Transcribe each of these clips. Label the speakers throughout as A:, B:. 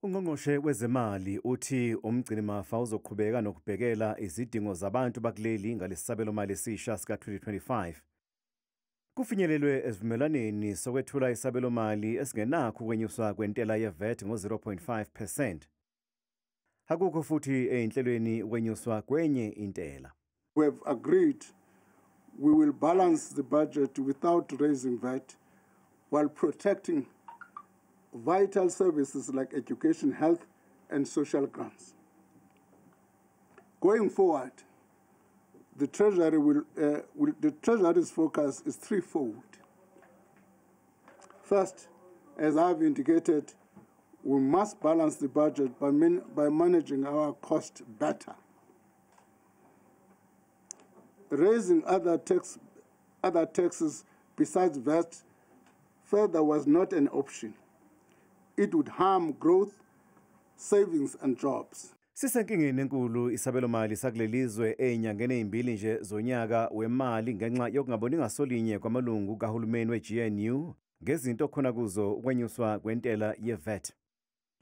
A: Ungqongqoshe wezemali uthi umgcinimafa uzoqhubeka nokubhekela izidingo zabantu bakuleli ngalesabelomali esisha sika 2025. Kufinyelelwe esivumelwaneni sokwethula isabelomali esingenakho ukwenyuswa kwentela ye-VAT ngo-0.5%. Akukho futhi eyinhlelweni ukwenyuswa kwenye intela.
B: We have agreed we will balance the budget without raising VAT while protecting vital services like education, health, and social grants. Going forward, the Treasury's focus is threefold. First, as I've indicated, we must balance the budget by managing our cost better. Raising other taxes besides VAT further was not an option. It would harm growth, savings and jobs.
A: Sisenkingeni enkulu isabelomali sakulelizwe ezinyangeni ezimbili nje zonyaka wemali ngenxa yokungaboni ngasolinye kwamalungu kahulumeni we-GNU ngezinto khona kuzo ukwenyuswa kwentela ye-VAT.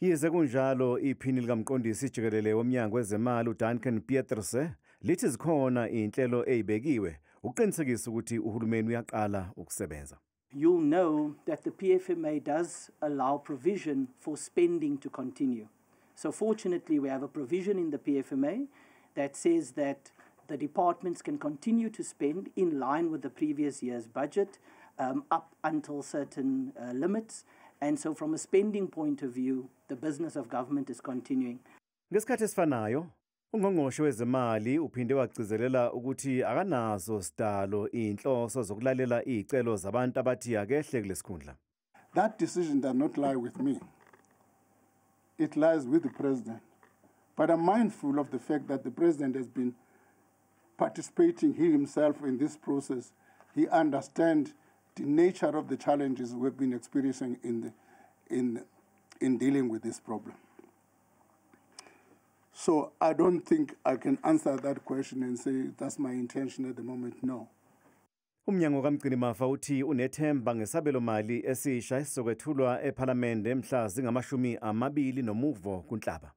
A: Yize kunjalo iphini likamqondisi jikelele womnyango wezemali uDuncan Pieterse lithi zikhona inhlelo ezibekiwe ukuqinisekisa ukuthi uhulumeni uyaqala ukusebenza.
C: You'll know that the PFMA does allow provision for spending to continue. So fortunately, we have a provision in the PFMA that says that the departments can continue to spend in line with the previous year's budget up until certain limits. And so from a spending point of view, the business of government is continuing.
A: Ngesikhathi esifanayo, ungqongqoshe wezemali uphinde wagcizelela ukuthi akanazo sidalo inhloso zokulalela izicelo zabantu abathi akehle kulesikhundla.
B: That decision does not lie with me. It lies with the president. But I'm mindful of the fact that the president has been participating he himself in this process. He understands the nature of the challenges we've been experiencing in dealing with this problem. So I don't think I can answer that question and say that's my intention at the moment. No.
A: Umnyango kaMgcinimafa uthi unethemba ngesabelomali esisha esizokwethulwa ePhalamende mhla zingamashumi amabili nomuvo kuNhlaba.